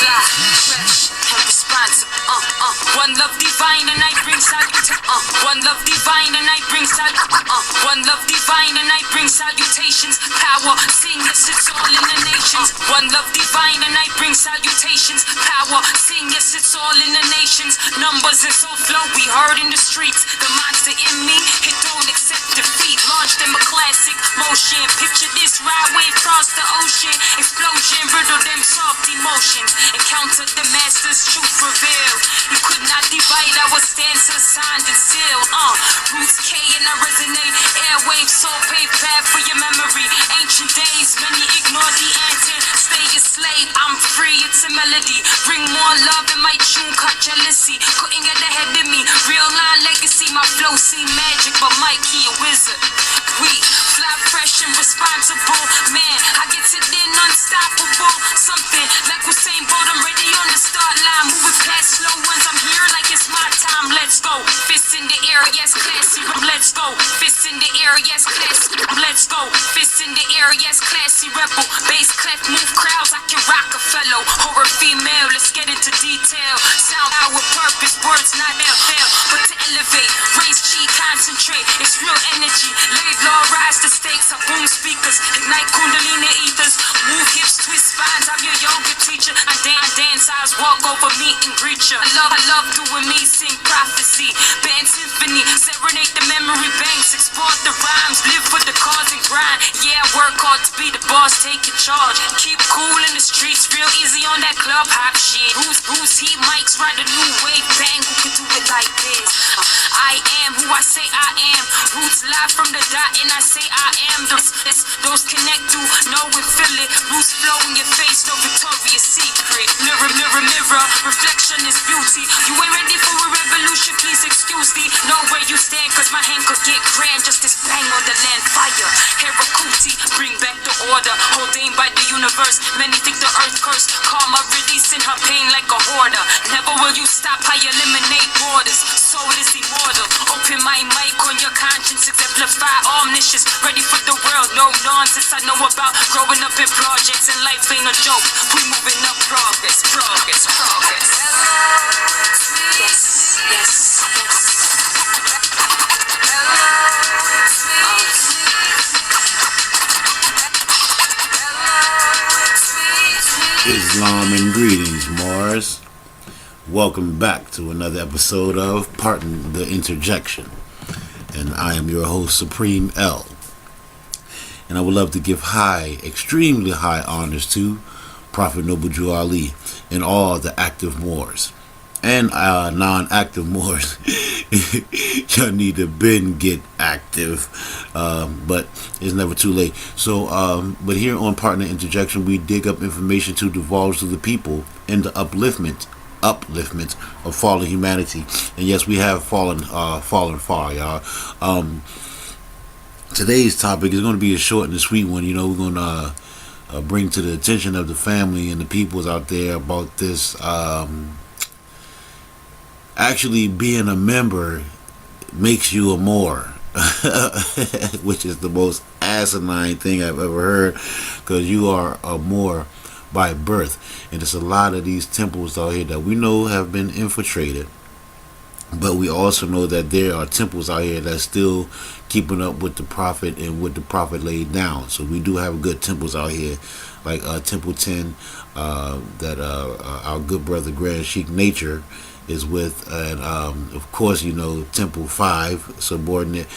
and responsible. One love divine and I bring salutation. One love divine and I bring one love divine and I bring salutations. Power, sing yes, it's all in the nations. One love divine and I bring salutations. Power, sing yes, it's all in the nations. Numbers and so flow, we heard in the streets. The monster in me, it don't accept defeat. Launched in a classic motion. Picture this ride wave across the ocean. Explosion, riddle them soft emotions. Encounter the master's truth revealed. You could not divide our stanza, signed and sealed. Roots K and I resonate. Airwaves, soul paved path for your memory. Ancient days, many ignore the answer. Stay a slave, I'm free, it's a melody. Bring more love in my tune, cut jealousy. Couldn't get ahead of me. Real line legacy, my flow see magic, but Mikey a wizard. We fly fresh and responsible. Man, I get it in unstoppable. Something like Usain Bolt, I'm ready on the start line. Moving past slow ones, I'm here like it's my time. Let's go. Fists in the air, yes, classy. Let's go. Fists in the air, yes, classy. Let's go. Fists in the air, yes, classy. Rebel, bass clef, move crowds like you Rockefeller. Horror female, let's get into detail. Sound power, purpose, words not fail, but to elevate, raise chi, concentrate. It's real energy. Laid law, rise the stakes. I boom speakers, ignite kundalini ethers. Move hips, twist spines. I'm your yoga teacher. I dance eyes, walk over me and greet ya. I love doing me, sing prophecy. Band symphony, serenade the memory banks. Export the rhymes, live for the cause and grind. Yeah, work hard to be the boss, taking charge. Keep cool in the streets, real easy on that club hop shit. Who's heat mics, ride a new wave, bang, who can do it like this? I am who I say I am. Roots live from the dot and I say I am. Those connect to know and feel it. Roots flow in your face, no Victoria's Secret. Mirror, mirror, mirror, reflection is beauty. You ain't ready for a revolution, please excuse me. Know where you stand, cause my hand could get grand. Just this bang on the land, fire. Herakuti, bring back the order. Ordained by the universe, many think the earth cursed. Karma releasing her pain like a hoarder. Never will you stop, I eliminate borders. Soul is immortal. Open my mic on your conscience, exemplify omniscience. Ready for the world, no nonsense. I know about growing up in projects, and life ain't a joke. We moving up, progress, progress, progress. Yes, yes, yes. Islam and greetings, Moors. Welcome back to another episode of Pardon the Interjection. And I am your host, Supreme L. And I would love to give extremely high honors to Prophet Noble Drew Ali and all the active Moors. And non-active Moors. Y'all need to get active. But it's never too late. So, but here on Partner Interjection, we dig up information to divulge to the people in the upliftment of fallen humanity. And yes, we have fallen far, y'all. Today's topic is going to be a short and a sweet one. You know, we're going to bring to the attention of the family and the peoples out there about this. Actually, being a member makes you a Moor, which is the most asinine thing I've ever heard, because you are a Moor by birth. And there's a lot of these temples out here that we know have been infiltrated, but we also know that there are temples out here that's still keeping up with the Prophet and what the Prophet laid down. So we do have good temples out here, like Temple 10, that our good brother Grand Sheik Nature is with, and of course, you know, Temple 5, subordinate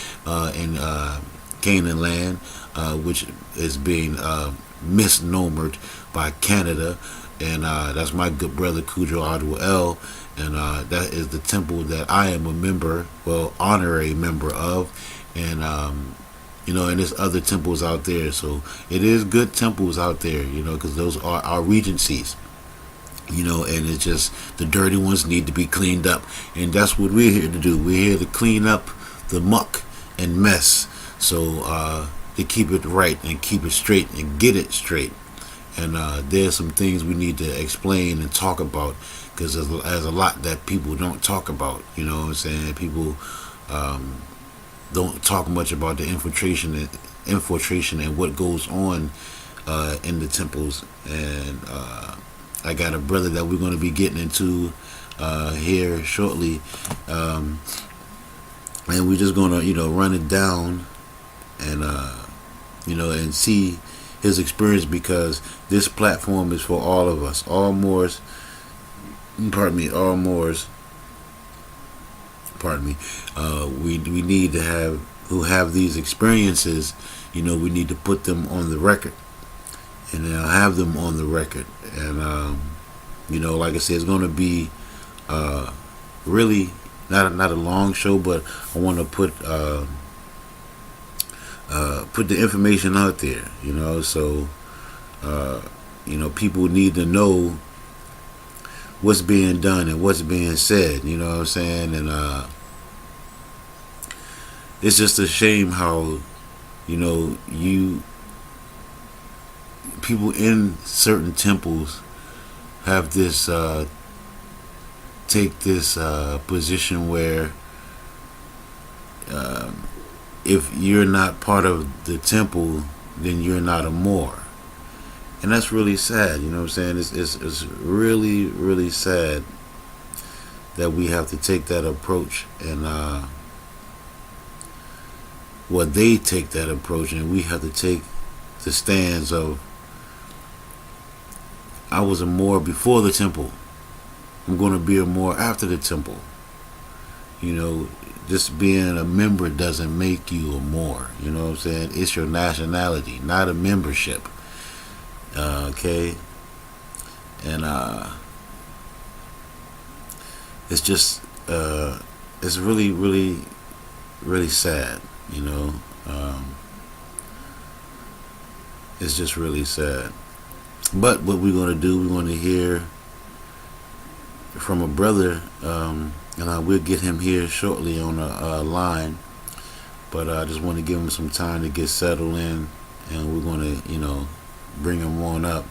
in Keenan land, which is being misnomered by Canada, and that's my good brother Kudro Adwell L, and that is the temple that I am a member, well, honorary member of, and you know, and there's other temples out there. So it is good temples out there, you know, because those are our regencies. You know, and it's just the dirty ones need to be cleaned up, and that's what we're here to do. We're here to clean up the muck and mess, so to keep it right and keep it straight and get it straight. And there's some things we need to explain and talk about, because there's a lot that people don't talk about. You know what I'm saying? People don't talk much about the infiltration and what goes on in the temples, and I got a brother that we're going to be getting into here shortly, and we're just going to run it down and and see his experience, because this platform is for all of us, all Moors. All Moors. We need to have who have these experiences. We need to put them on the record, and have them on the record. And like I said, it's going to be really not a long show, but I want to put the information out there. So people need to know what's being done and what's being said. You know what I'm saying? And it's just a shame how people in certain temples have this take this position where if you're not part of the temple, then you're not a Moor. And that's really sad. You know what I'm saying? It's really, really sad that we have to take that approach, and they take that approach, and we have to take the stance of, I was a Moor before the temple, I'm going to be a Moor after the temple. Just being a member doesn't make you a Moor. You know what I'm saying? It's your nationality, not a membership. Okay? And it's just it's really, really, really sad. It's just really sad. But what we're going to do, we're going to hear from a brother, and we'll get him here shortly on a line. But I just want to give him some time to get settled in, and we're going to, bring him on up.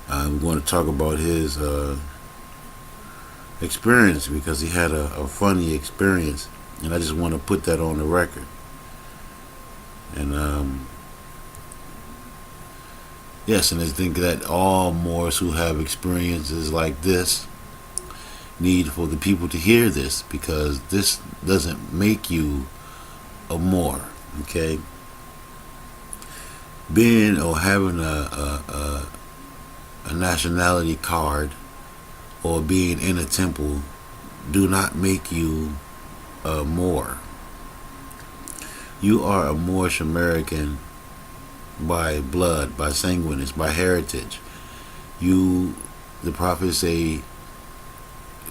We're going to talk about his experience, because he had a funny experience, and I just want to put that on the record. And yes, and I think that all Moors who have experiences like this need for the people to hear this, because this doesn't make you a Moor. Okay? Being or having a nationality card or being in a temple do not make you a Moor. You are a Moorish American by blood, by sanguineness, by heritage. The Prophet say,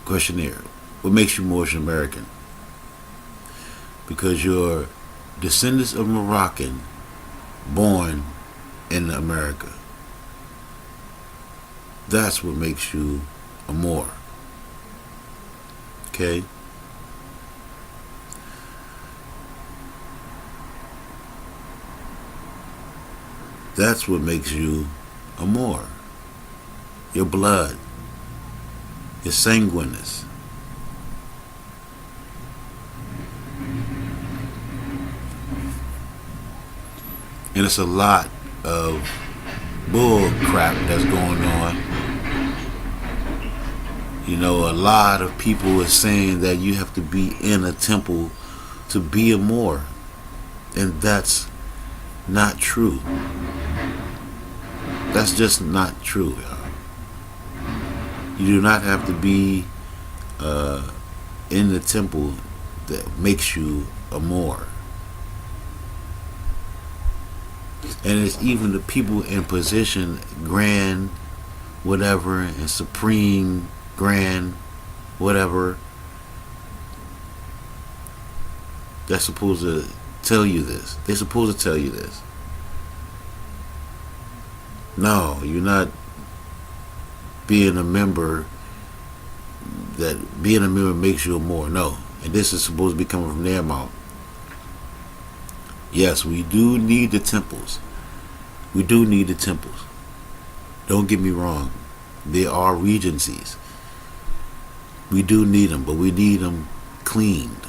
questionnaire, what makes you Moorish American? Because you're descendants of Moroccan born in America. That's what makes you a Moor. Okay? That's what makes you a Moor. Your blood, your sanguineness. And it's a lot of bull crap that's going on. A lot of people are saying that you have to be in a temple to be a Moor. And that's not true. That's just not true, y'all. You do not have to be in the temple that makes you a Moor. And it's even the people in position, grand, whatever, and supreme, grand, whatever, that's supposed to tell you this. They're supposed to tell you this. No, you're not being a member, that being a member makes you a Moor. No. And this is supposed to be coming from their mouth. Yes, we do need the temples. We do need the temples. Don't get me wrong. There are regencies. We do need them, but we need them cleaned.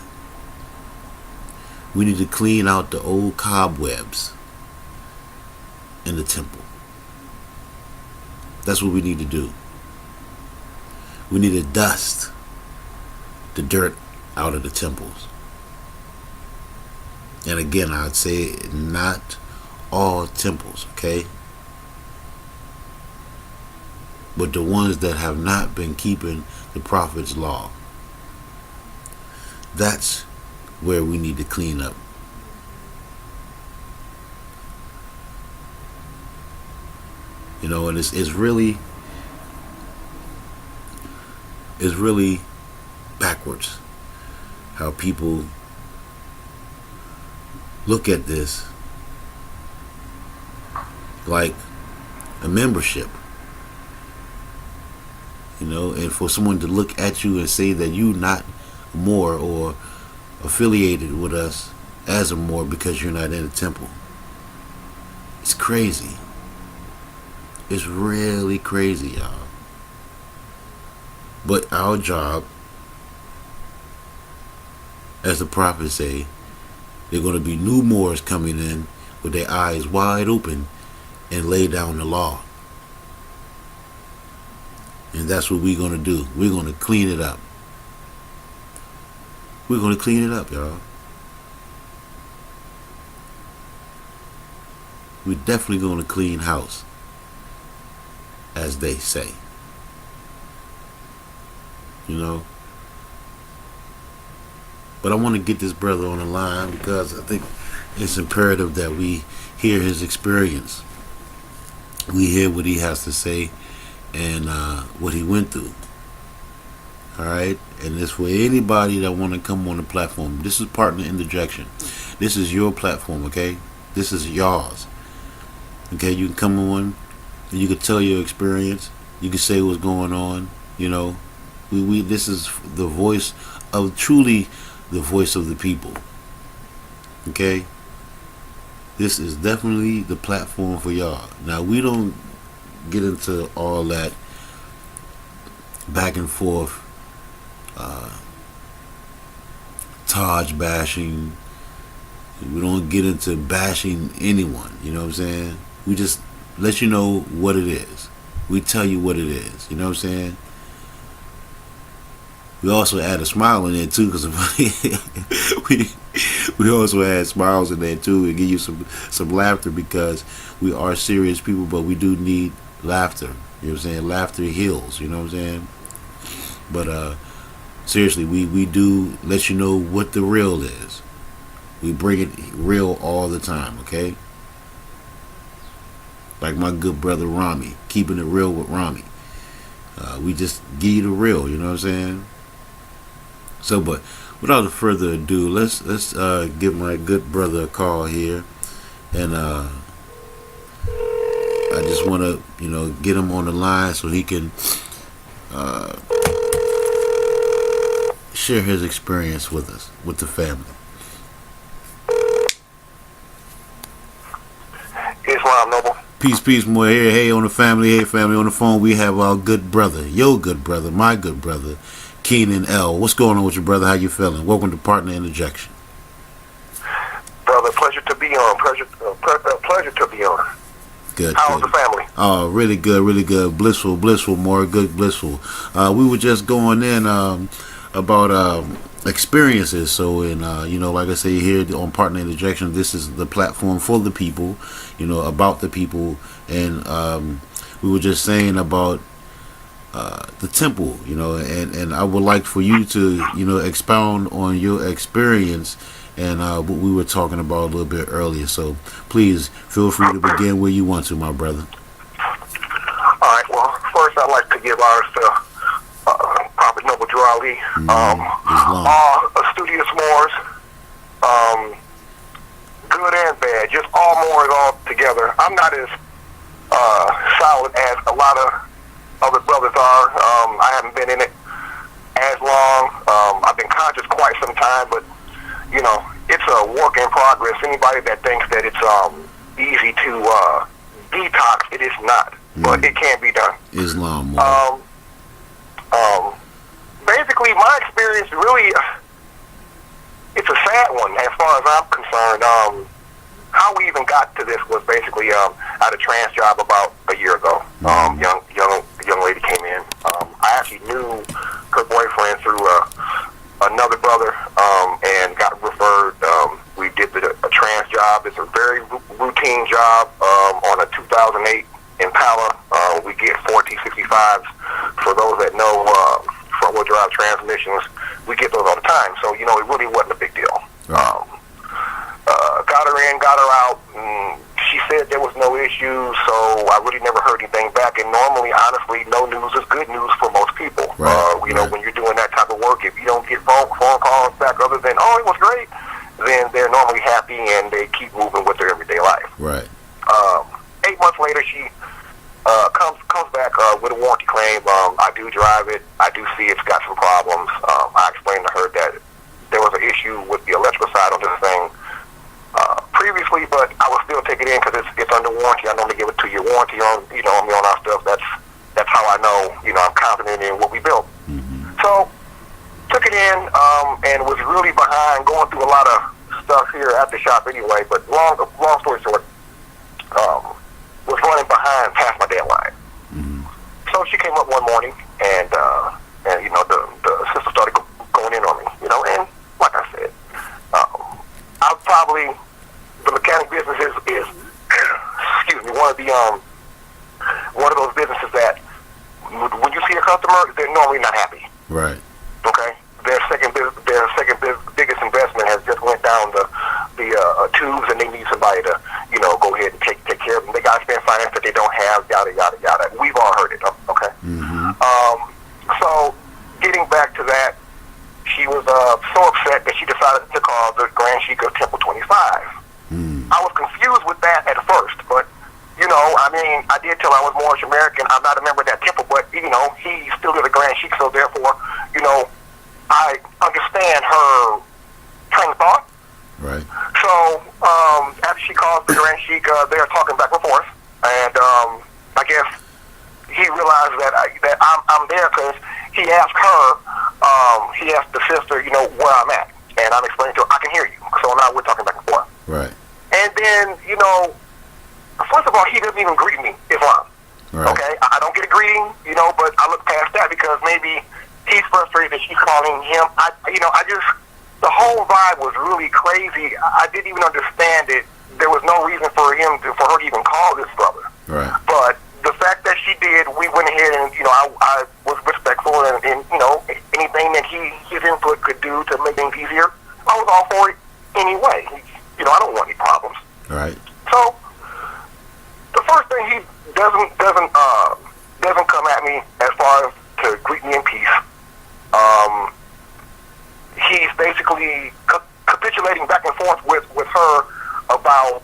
We need to clean out the old cobwebs in the temple. That's what we need to do. We need to dust the dirt out of the temples. And again, I'd say not all temples, okay? But the ones that have not been keeping the prophet's law. That's where we need to clean up. You know, and it's really backwards how people look at this like a membership. You know, and for someone to look at you and say that you not Moor or affiliated with us as a Moor because you're not in a temple. It's crazy. It's really crazy, y'all. But our job, as the prophets say, they're going to be new Moors coming in with their eyes wide open and lay down the law. And that's what we're going to do. We're going to clean it up. We're going to clean it up, y'all. We're definitely going to clean house, as they say. You know? But I want to get this brother on the line because I think it's imperative that we hear his experience. We hear what he has to say and what he went through. Alright? And it's for anybody that want to come on the platform. This is Partner Interjection. This is your platform, okay? This is yours. Okay, you can come on and you can tell your experience. You can say what's going on. You know, we this is the voice of, truly the voice of the people. Okay? This is definitely the platform for y'all. Now, we don't get into all that back and forth Taj bashing. We don't get into bashing anyone, you know what I'm saying? We just let you know what it is. We tell you what it is, you know what I'm saying? We also add a smile in there too, because we also add smiles in there too and give you some laughter, because we are serious people, but we do need laughter. You know what I'm saying? Laughter heals, you know what I'm saying? But seriously, we do let you know what the real is. We bring it real all the time, okay? Like my good brother Rami, keeping it real with Rami. We just give you the real, you know what I'm saying? So, but without further ado, let's give my good brother a call here, and I just want to, you know, get him on the line so he can share his experience with us, with the family. Islam, Noble. Peace, Moor. Hey, on the family. Hey, family, on the phone, we have our good brother, your good brother, my good brother, Keenan L. What's going on with your brother? How you feeling? Welcome to Partner Interjection. Brother, pleasure to be on. Pleasure to be on. Good. How's the family? Oh, really good. Blissful, more good, blissful. We were just going in about experiences. So, you know, like I say here on Partner Interjection, this is the platform for the people, you know, about the people. And we were just saying about the temple, you know, and I would like for you to, you know, expound on your experience and what we were talking about a little bit earlier. So please feel free to begin where you want to, my brother. All right. Well, first I'd like to give ours to Prophet Noble Ali, all studious Moors, good and bad, just all Moors all together. I'm not as solid as a lot of other brothers are. I haven't been in it as long. I've been conscious quite some time, but you know, it's a work in progress. Anybody that thinks that it's easy to detox, it is not, but it can be done. Islam. Basically, my experience really, it's a sad one as far as I'm concerned. How we even got to this was basically at a trans job about a year ago. Young lady came in. I actually knew her boyfriend through another brother, and got referred. We did a trans job. It's a very routine job on a 2008 Impala. We get 4T65s. For those that know front-wheel drive transmissions, we get those all the time. So, it really wasn't a big deal. Right. Got her in, got her out. She said there was no issue, so I really never heard anything back. And normally, honestly, no news is good news for most people. Right. When you're doing that type of work, if you don't get phone calls back other than, oh, it was great, then they're normally happy and they keep moving with their everyday life. Right. 8 months later, she comes back with a warranty claim. I do drive it. I do see it's got some problems. I explained to her that there was an issue with the electrical side of this thing previously, but I will still take it in because it's under warranty. I normally give a 2-year warranty on on our stuff. That's how I know I'm confident in what we built. Mm-hmm. So took it in and was really behind, going through a lot of stuff here at the shop anyway. But long story short, was running behind past my deadline. Mm-hmm. So she came up one morning and the sister started going in on me. And like I said, I'm probably, the mechanic business is excuse me, one of those businesses that when you see a customer, they're normally not happy. Right. Okay. Their second biggest investment has just went down the tubes, and they need somebody to go ahead and take care of them. They got to spend finance that they don't have. Yada yada yada. We've all heard it. Okay. Mm-hmm. So getting back to that, she was so upset that she decided to call the Grand Sheik of Temple 25. I was confused with that at first, but I did tell her I was Moorish American. I'm not a member of that temple, but he still is a Grand Sheik, so therefore, I understand her train of thought. Right. So after she calls the Grand Sheik, they're talking back and forth, and I guess he realized that I'm there because he asked her, he asked the sister, where I'm at, and I'm explaining to her, I can hear you. So now we're talking back and forth. Right. And then, first of all, he doesn't even greet me, Islam. Right. Okay? I don't get a greeting, but I look past that because maybe he's frustrated that she's calling him. The whole vibe was really crazy. I didn't even understand it. There was no reason for her to even call this brother. Right. But the fact that she did, we went ahead and, I was respectful and anything that his input could do to make things easier, I was all for it anyway. I don't want any problems. Right. So the first thing, he doesn't come at me as far as to greet me in peace. He's basically capitulating back and forth with her about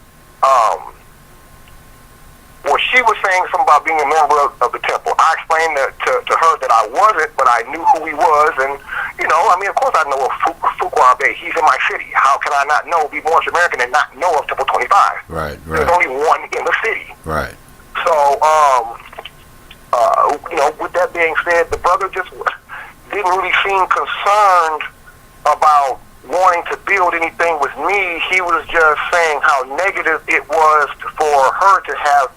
she was saying something about being a member of the temple. I explained to her that I wasn't, but I knew who he was, and of course I know of Fuqua Bay. He's in my city. How can I not know, be Moorish American and not know of Temple 25? Right. There's only one in the city. Right. So, with that being said, the brother just didn't really seem concerned about wanting to build anything with me. He was just saying how negative it was for her to have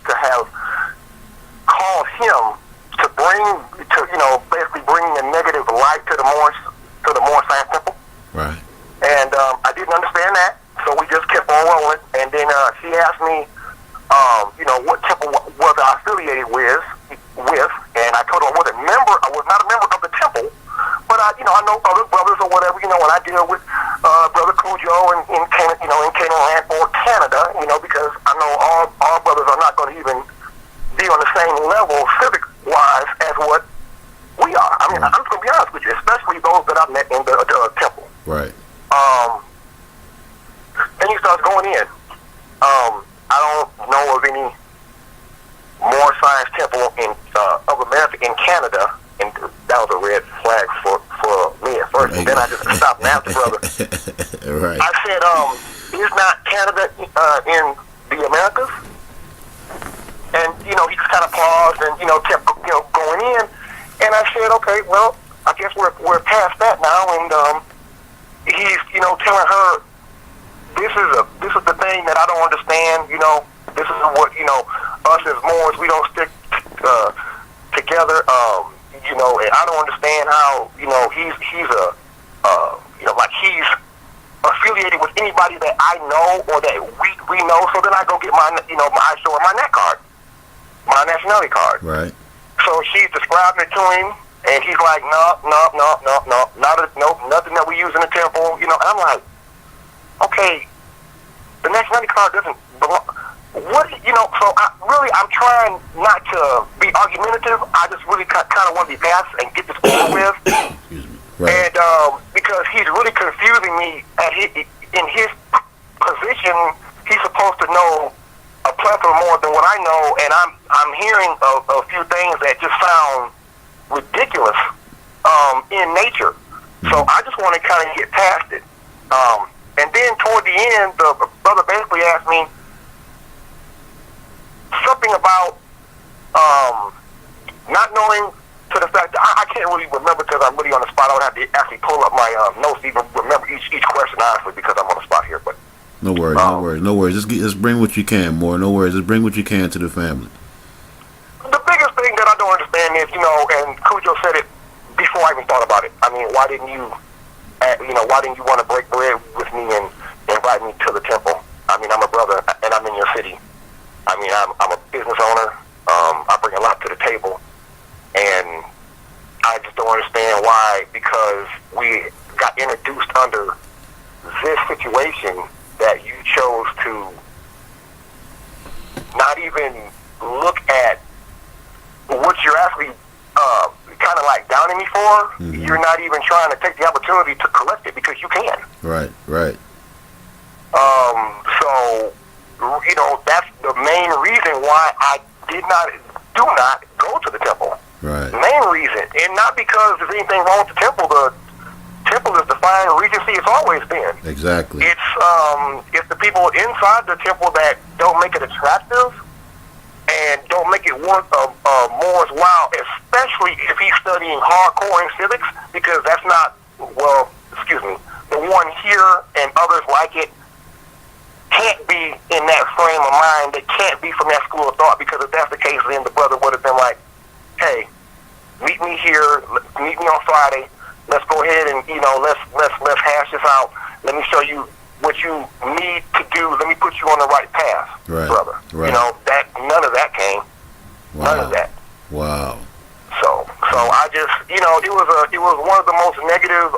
called him to basically bring a negative light to the Moor Science Temple. Right. And I didn't understand that, so we just kept on rolling. And then she asked me, what temple was I affiliated with, and I told her I was not a member of the temple, but I know other brothers or whatever. When I deal with Brother Cujo in Canaan land or Canada, because I know all brothers are not going to even be on the same level civic-wise as what we are. I'm just going to be honest with you, especially those that I've met in the temple. Right. Then he starts going in. I don't know of any more science temple of America in Canada, and that was a red flag for me at first. And then I just stopped and asked the brother. Right. I said, is not Canada in the Americas? And he just kind of paused and kept going in. And I said, okay, well, I guess we're past that now. And he's telling her, this is the thing that I don't understand. This is what us as Moors, we don't stick together. And I don't understand how he's a like he's affiliated with anybody that I know or that we know. So then I go get I show her my NAT card, my nationality card. Right. So she's describing it to him, and he's like, no, nothing that we use in the temple. And I'm like, okay, the nationality card doesn't belong. What, so I'm trying not to be argumentative. I just really kind of want to be fast and get this over with. Excuse me. Right. And because he's really confusing me in his position, he's supposed to know a plethora more than what I know, and I'm hearing a few things that just sound ridiculous in nature. So I just want to kind of get past it. And then toward the end, the brother basically asked me something about not knowing to the fact that I can't really remember because I'm really on the spot. I would have to actually pull up my notes to even remember each question honestly because I'm on the spot here. But no worries. Just bring what you can, Moor. No worries. Just bring what you can to the family. The biggest thing that I don't understand is, and Cujo said it before I even thought about it. I mean, why didn't you want to break bread with me and invite me to the temple? I mean, I'm a brother and I'm in your city. I mean, I'm a business owner. I bring a lot to the table, and I just don't understand why. Because we got introduced under this situation that you chose to not even look at what you're actually kind of like downing me for. Mm-hmm. You're not even trying to take the opportunity to correct it because you can. Right. So, that's the main reason why I do not go to the temple. Right. Main reason, and not because there's anything wrong with the temple. The temple is defined regency. It's always been. Exactly. It's the people inside the temple that don't make it attractive and don't make it worth Moor's while, especially if he's studying hardcore in civics, because that's not, the one here and others like it can't be in that frame of mind. They can't be from that school of thought, because if that's the case, then the brother would have been like, hey, meet me here, meet me on Friday, let's go ahead and, let's hash this out. Let me show you what you need to do. Let me put you on the right path, brother. Right. None of that came. Wow. None of that. Wow. So I just, it was one of the most negative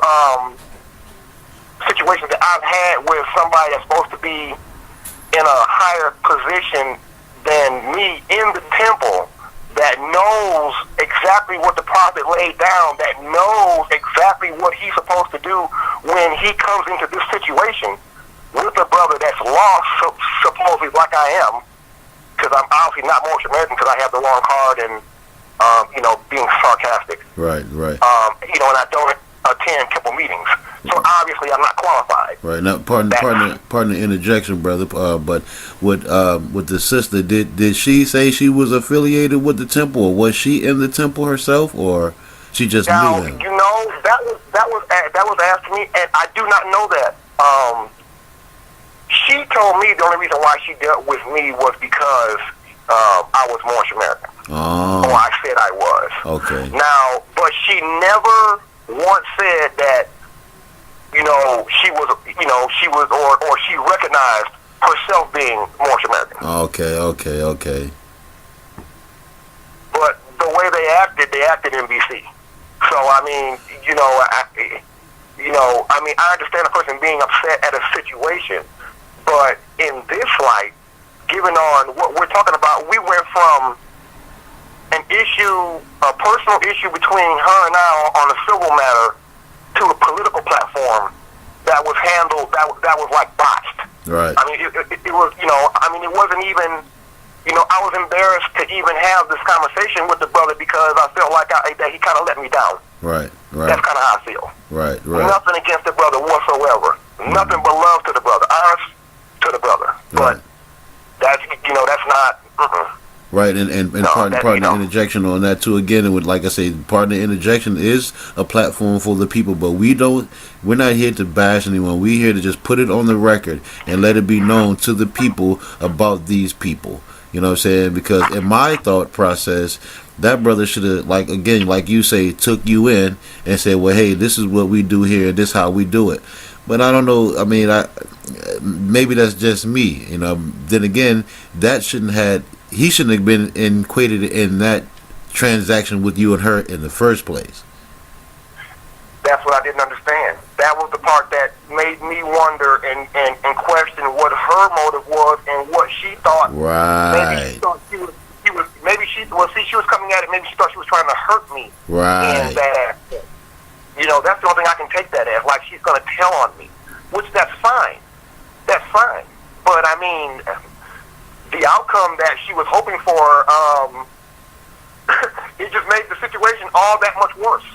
situations that I've had with somebody that's supposed to be in a higher position than me in the temple, that knows exactly what the prophet laid down, that knows exactly what he's supposed to do when he comes into this situation with a brother that's lost, supposedly like I am, because I'm obviously not Moorish American because I have the wrong card and, being sarcastic. Right. And I don't attend temple meetings. So obviously I'm not qualified. Right. Now, pardon the interjection, brother, but with the sister, did she say she was affiliated with the temple, or was she in the temple herself, or she just knew them? That was asked to me, and I do not know that. She told me the only reason why she dealt with me was because I was Moorish American. Oh. Or I said I was. Okay. Now, but she never once said that, she was, or she recognized herself being Moorish American. Okay. But the way they acted in BC. So, I mean, I understand a person being upset at a situation, but in this light, given on what we're talking about, we went from a personal issue between her and I on a civil matter, to a political platform that was handled, that was like botched. Right. I mean, it was, it wasn't even, I was embarrassed to even have this conversation with the brother because I felt like that he kind of let me down. Right. That's kind of how I feel. Right. Nothing against the brother whatsoever. Mm-hmm. Nothing but love to the brother. Honest to the brother. Right. But that's, that's not, Right, and pardon the interjection on that too. Again, and with, like I say, pardon the interjection is a platform for the people, but we're not here to bash anyone. We're here to just put it on the record and let it be known to the people about these people. You know what I'm saying? Because in my thought process, that brother should have, like, again, like you say, took you in and said, well, hey, this is what we do here, this is how we do it. But I don't know. I mean, maybe that's just me. You know. Then again, that he shouldn't have been equated in that transaction with you and her in the first place. That's what I didn't understand. That was the part that made me wonder and question what her motive was and what she thought. Right. Maybe she thought she was coming at it. Maybe she thought she was trying to hurt me. Right. In that, that's the only thing I can take that as. Like, she's going to tell on me, which that's fine. That's fine. But I mean, the outcome that she was hoping for, it just made the situation all that much worse.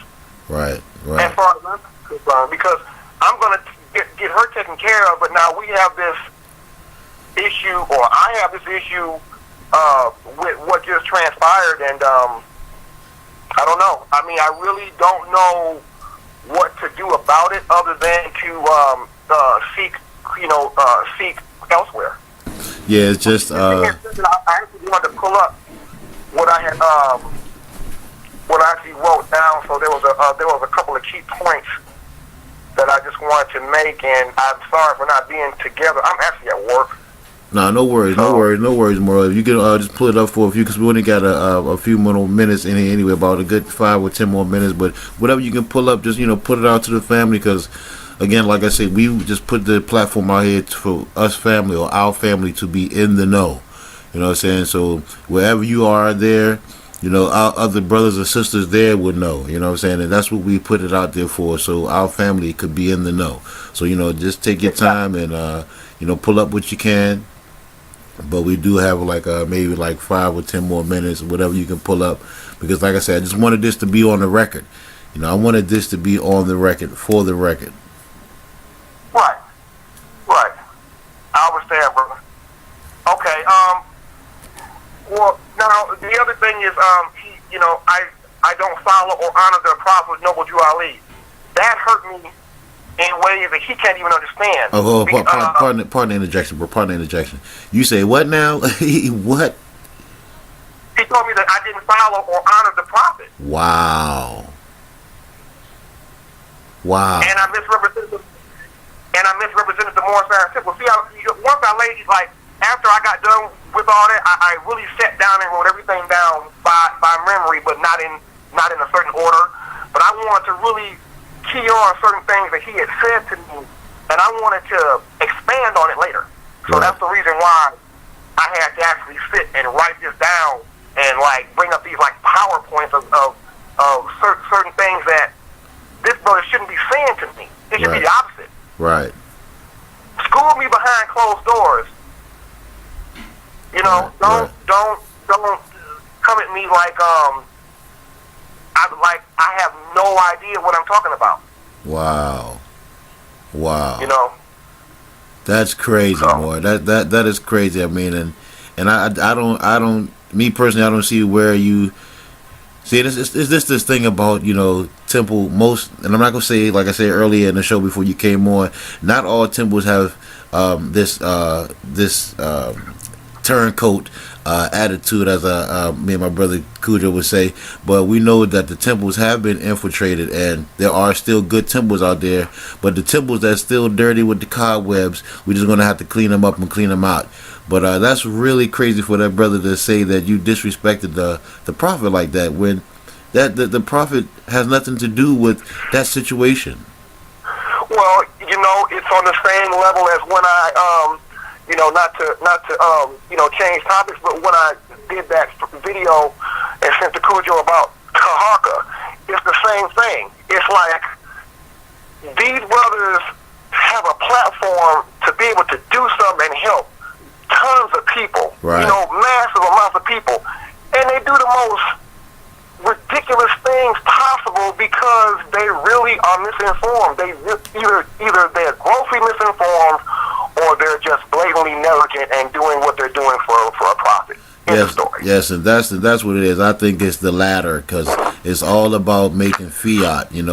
Right. As far as I'm concerned, because I'm going to get her taken care of, but now we have this issue, or I have this issue with what just transpired, and I don't know. I mean, I really don't know what to do about it other than to seek elsewhere. Yeah, it's just. I actually wanted to pull up what I had. What I actually wrote down, so there was a couple of key points that I just wanted to make, and I'm sorry for not being together. I'm actually at work. No worries, Moor. You can just pull it up for a few, because we only got a few more minutes in here anyway, about a good 5 or 10 more minutes. But whatever you can pull up, just put it out to the family, because again, like I said, we just put the platform out here for us family or our family to be in the know. You know what I'm saying? So wherever you are there, our other brothers and sisters there would know, you know what I'm saying? And that's what we put it out there for, so our family could be in the know. So, just take your time and, pull up what you can. But we do have maybe 5 or 10 more minutes, whatever you can pull up. Because like I said, I just wanted this to be on the record. I wanted this to be on the record, for the record. Right. I understand, brother. Okay, well, now, the other thing is, I don't follow or honor the Prophet Noble Drew Ali. That hurt me in ways that he can't even understand. Pardon the interjection, bro. Pardon the interjection. You say what now? What? He told me that I didn't follow or honor the Prophet. Wow. And I misrepresented the Moor Temple. See, once I laid, after I got done with all that, I really sat down and wrote everything down by memory, but not in a certain order. But I wanted to really key on certain things that he had said to me, and I wanted to expand on it later. So that's the reason why I had to actually sit and write this down and bring up these PowerPoints of certain things that this brother shouldn't be saying to me. It should be the opposite. Right. School me behind closed doors. Don't come at me I have no idea what I'm talking about. Wow. That's crazy, So, Moor. That is crazy. I mean, and I don't me personally, I don't see where you see it. Is this thing about temple, most, and I'm not gonna say, like I said earlier in the show before you came on, not all temples have this turncoat attitude, as me and my brother Cujo would say. But we know that the temples have been infiltrated, and there are still good temples out there. But the temples that's still dirty with the cobwebs, we're just gonna have to clean them up and clean them out. But that's really crazy for that brother to say that you disrespected the prophet like that, when the prophet has nothing to do with that situation. Well, it's on the same level as when I not to change topics, but when I did that video and sent to Cujo about Kahaka, it's the same thing. It's like these brothers have a platform to be able to do something and help tons of people, right. Massive amounts of people, and they do the most ridiculous things possible because they really are misinformed. They either they're grossly misinformed, or they're just blatantly negligent and doing what they're doing for a profit. Yes, and that's what it is. I think it's the latter, because it's all about making fiat, and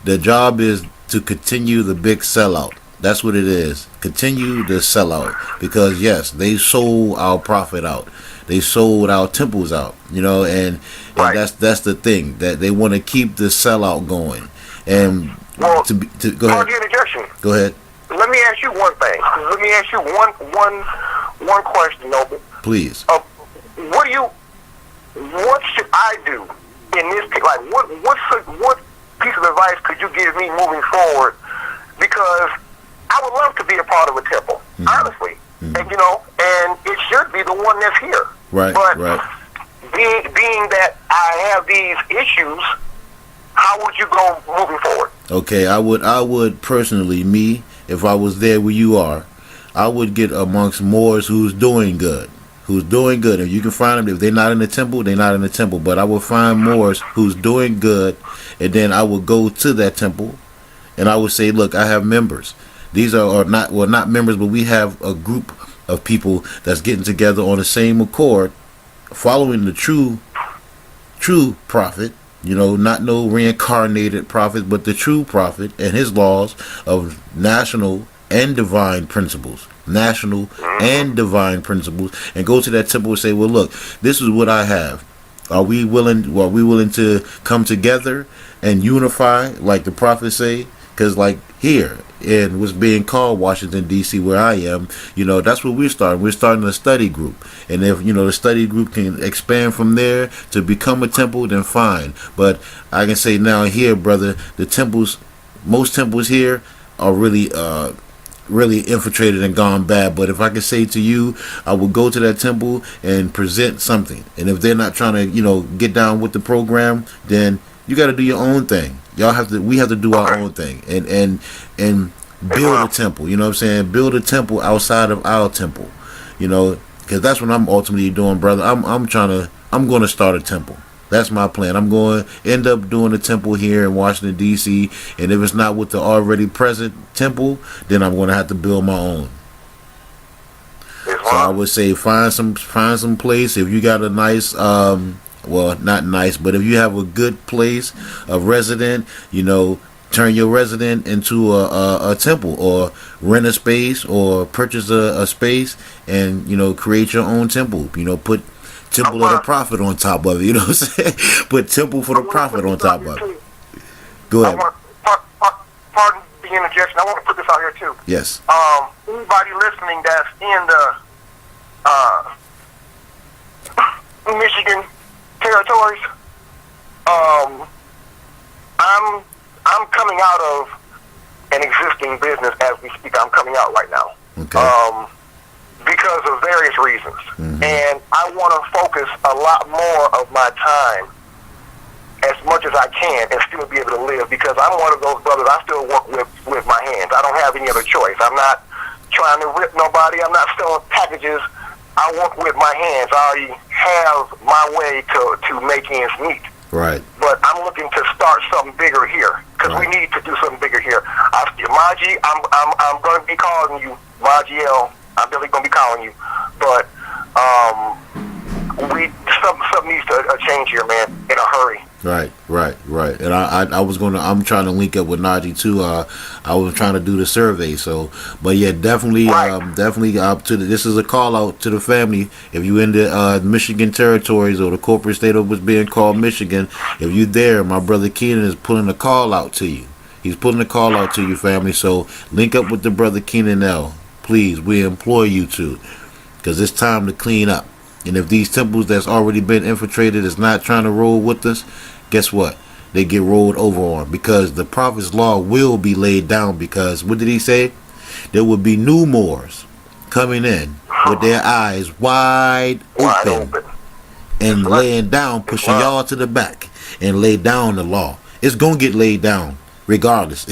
their job is to continue the big sellout. That's what it is. Continue to sell out, because yes, they sold our prophet out. They sold our temples out. You know, and Right. that's the thing, that they want to keep the sellout going. And Well, to go ahead. pardon the interjection. Go ahead, Let me ask you one thing. Let me ask you one question, Noble. please. What should I do in this? Like, what piece of advice could you give me moving forward? Because I would love to be a part of a temple, honestly, and and it should be the one that's here. Right. But Right. being that I have these issues, how would you go moving forward? Okay, I would personally, me, if I was there where you are, I would get amongst Moors who's doing good. If you can find them, if they're not in the temple, they're not in the temple. But I would find Moors who's doing good, and then I would go to that temple, and I would say, look, I have members. These are not members, but we have a group of people that's getting together on the same accord, following the true prophet. Not no reincarnated prophet, but the true prophet and his laws of national and divine principles. And go to that temple and say, well, look, this is what I have. Are we willing to come together and unify, like the prophets say? Because like here in what's being called Washington, D.C., where I am, that's what we're starting. We're starting a study group. And if, the study group can expand from there to become a temple, then fine. But I can say now here, brother, most temples here are really infiltrated and gone bad. But if I could say to you, I would go to that temple and present something. And if they're not trying to, get down with the program, then you got to do your own thing. We have to do our own thing and build a temple. You know what I'm saying? Build a temple outside of our temple. Because that's what I'm ultimately doing, brother. I'm going to start a temple. That's my plan. I'm going to end up doing a temple here in Washington, D.C., and if it's not with the already present temple, then I'm going to have to build my own. So I would say find some place. If you got a nice, well, not nice, but if you have a good place, a resident, turn your resident into a temple, or rent a space, or purchase a space and, create your own temple. Put Temple of the Prophet on top of it. You know what I'm saying? Put Temple for the Prophet on top of it. Go ahead. Pardon the interjection. I want to put this out here too. Yes. Anybody listening that's in the Michigan territories, I'm coming out of an existing business as we speak. I'm coming out right now. Okay. Because of various reasons. And I want to focus a lot more of my time, as much as I can, and still be able to live, because I'm one of those brothers, I still work with my hands. I don't have any other choice. I'm not trying to rip nobody. I'm not selling packages. I work with my hands. I already have my way to make ends meet. Right. But I'm looking to start something bigger here, because we need to do something bigger here. Maji, I'm going to be calling you Maji L. I'm definitely going to be calling you, but something needs to change here, man, in a hurry. Right. And I'm trying to link up with Najee too. I was trying to do the survey, so, but yeah, definitely, this is a call out to the family. If you in the Michigan territories, or the corporate state of what's being called Michigan, if you there, my brother Keenan is pulling a call out to you. He's putting a call out to you, family. So link up with the brother Keenan L. Please, we implore you to, because it's time to clean up. And if these temples that's already been infiltrated is not trying to roll with us, guess what? They get rolled over on, because the prophet's law will be laid down. Because what did he say? There will be new Moors coming in with their eyes wide open and laying down, pushing y'all to the back and lay down the law. It's going to get laid down regardless.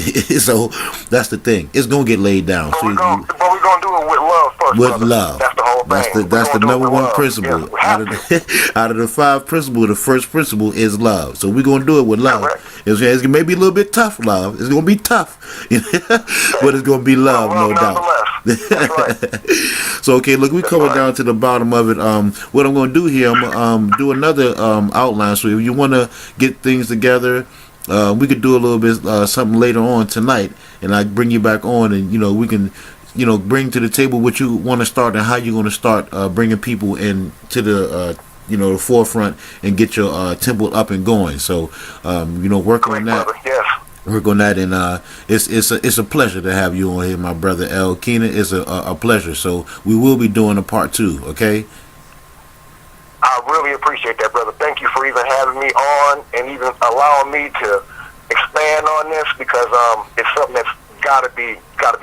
So that's the thing. It's going to get laid down. But we're going to do it with love first. With love. That's the whole thing. That's the number one principle. Yes, out of the 5 principles, the first principle is love. So we're going to do it with love. It's going to be a little bit tough, love. It's going to be tough. But it's going to be love, no doubt. Right. So, okay, look, we're coming down to the bottom of it. What I'm going to do here, I'm going to do another outline. So if you want to get things together, we could do a little bit something later on tonight, and I bring you back on, and we can bring to the table what you want to start and how you're going to start bringing people in to the the forefront and get your temple up and going. So work on that. Brother. Yes. Work on that, and it's a pleasure to have you on here, my brother L. Keenan. It's a pleasure. So we will be doing a part 2. Okay. I really appreciate that, brother. Thank you for even having me on and even allowing me to expand on this, because it's something that's gotta be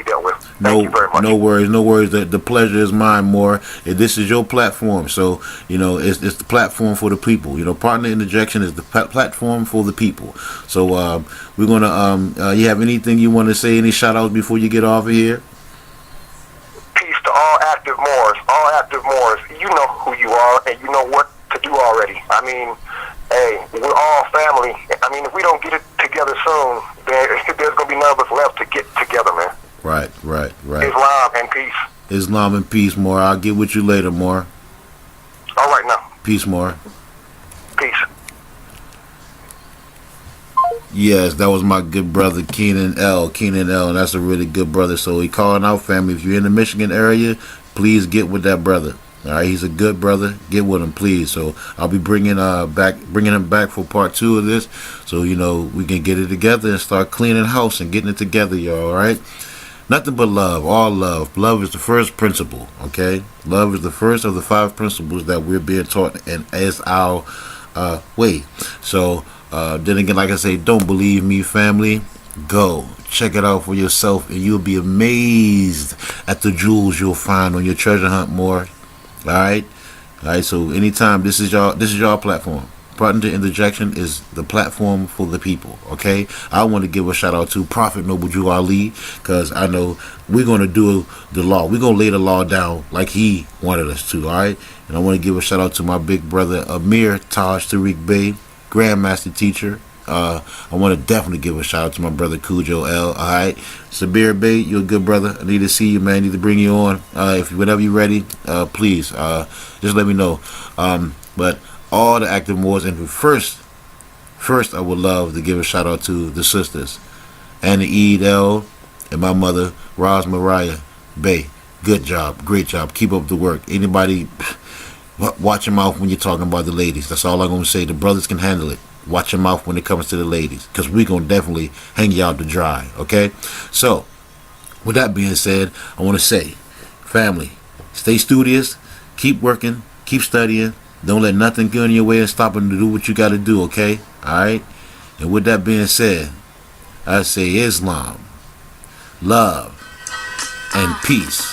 dealt with. Thank you very much. No worries. The pleasure is mine, Moor. This is your platform, so it's the platform for the people. Partner Interjection is the platform for the people. So we're gonna. You have anything you want to say? Any shout outs before you get off of here? Peace to all active Moors. All active Moors. You know who you are, and you know what to do already. I mean, hey, we're all family. I mean, if we don't get it together soon, there's gonna be none of us left to get together, man. Right. Islam and peace. Islam and peace, Moor. I'll get with you later, Moor. All right now. Peace, Moor. Peace. Yes, that was my good brother Keenan L. And that's a really good brother. So he calling out, family. If you're in the Michigan area, please get with that brother. All right, he's a good brother. Get with him, please. So I'll be bringing him back for part 2 of this, so we can get it together and start cleaning house and getting it together, y'all. All right. Nothing but love, all love. Love is the first principle, okay? Love is the first of the 5 principles that we're being taught, and as our way. So then again, like I say, don't believe me, family. Go check it out for yourself, and you'll be amazed at the jewels you'll find on your treasure hunt, Moor. All right. So anytime, this is your platform. Partner Interjection is the platform for the people. Okay. I want to give a shout out to Prophet Noble Jew Ali, because I know we're gonna do the law. We're gonna lay the law down like he wanted us to. All right. And I want to give a shout out to my big brother Amir Taj Tariq Bey, Grandmaster Teacher. I want to definitely give a shout out to my brother Cujo L. All right, Sabir Bey, you're a good brother. I need to see you, man. I need to bring you on. Whenever you're ready, please just let me know. But all the active Moors, and first, I would love to give a shout out to the sisters, Anna Eid L. and my mother Roz Mariah Bey. Good job, great job. Keep up the work. Anybody, watch your mouth when you're talking about the ladies. That's all I'm gonna say. The brothers can handle it. Watch your mouth when it comes to the ladies, because we're going to definitely hang you out to dry, okay? So, with that being said, I want to say, family, stay studious, keep working, keep studying, don't let nothing get in your way and stop them to do what you got to do, okay? All right? And with that being said, I say Islam, love, and peace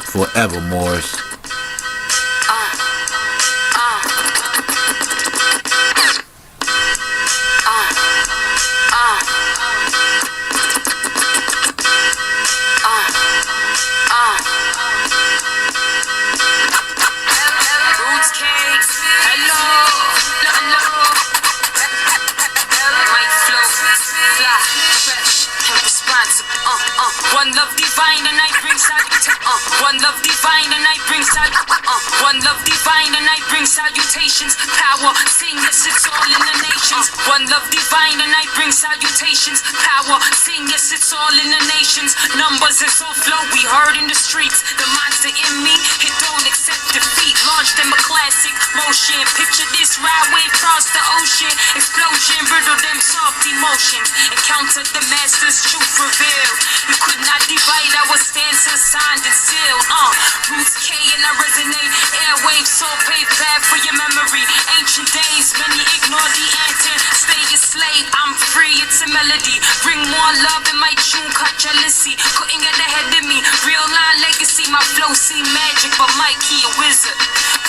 forever, Moors. One love divine and I bring one love divine and I bring one love divine and I bring salutations. Power, sing, yes, it's all in the nations. One love divine and I bring salutations. Power, sing, yes, it's all in the nations. Numbers is so flow, we heard in the streets. The monster in me, it don't accept defeat. Launched them a classic motion. Picture this ride wave across the ocean. Explosion, riddle them soft emotions. Encounter the master's truth revealed. You could not divide our stances, signed and sealed. Roots K and I resonate. Airwaves, so paved path for your memory. Ancient days, many ignore the answer. Stay a slave, I'm free, it's a melody. Bring more love in my tune, cut jealousy. Couldn't get ahead of me. Real line legacy, my flow seem magic, but Mikey a wizard.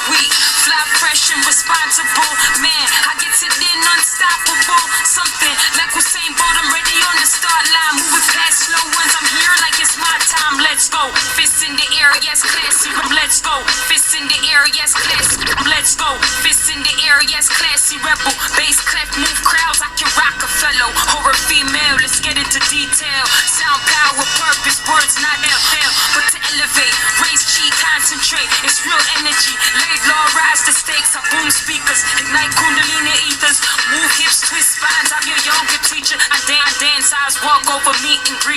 We fly fresh and responsible. Man, I get it in unstoppable. Something like Usain Bolt, I'm ready on the start line. Moving past slow ones, I'm here like it's my time. Let's go. Fists in the air, yes, classy. Let's go. Fists in the air, yes, classy. Let's go. Fists in the air, yes, classy. Rebel, bass clef, move crowds. I can rock a fellow. Horror female, let's get into detail. Sound, power, purpose, words not fail, but to elevate, raise chi, concentrate. It's real energy. Laid law, rise the stakes. I boom speakers, ignite kundalini ethers. Move hips, twist spines. I'm your yoga teacher.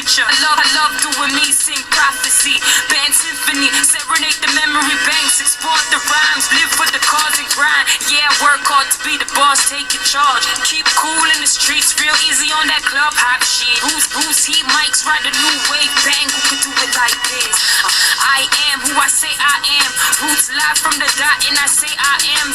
preacher. I love doing me, sing prophecy, band symphony, serenade the memory banks, export the rhymes, live for the cause and grind. Yeah, work hard to be the boss, taking charge. Keep cool in the streets, real easy on that club hop shit. Who's heat mics, ride a new wave, bang, who can do it like this? I am who I say I am. Roots live from the dot, and I say I am.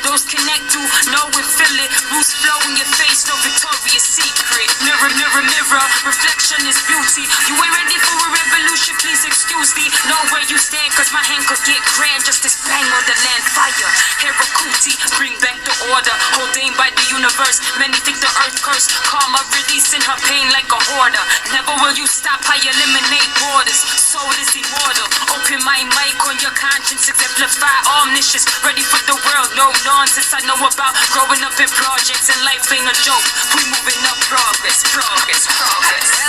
Those connect to know and feel it. Roots flow in your face, no Victoria's Secret. Mirror, mirror, mirror, reflection is beauty. You ain't ready for a revolution, please excuse me. Know where you stand, cause my hand could get grand. Just this bang on the land, fire. Herakuti, bring back the order. Ordained by the universe, many think the earth cursed. Karma releasing her pain like a hoarder. Never will you stop, I eliminate borders. Soul is immortal. Open my mic on your conscience, exemplify omniscience. Ready for the world, no nonsense. I know about growing up in projects, and life ain't a joke. We moving up, progress, progress, progress.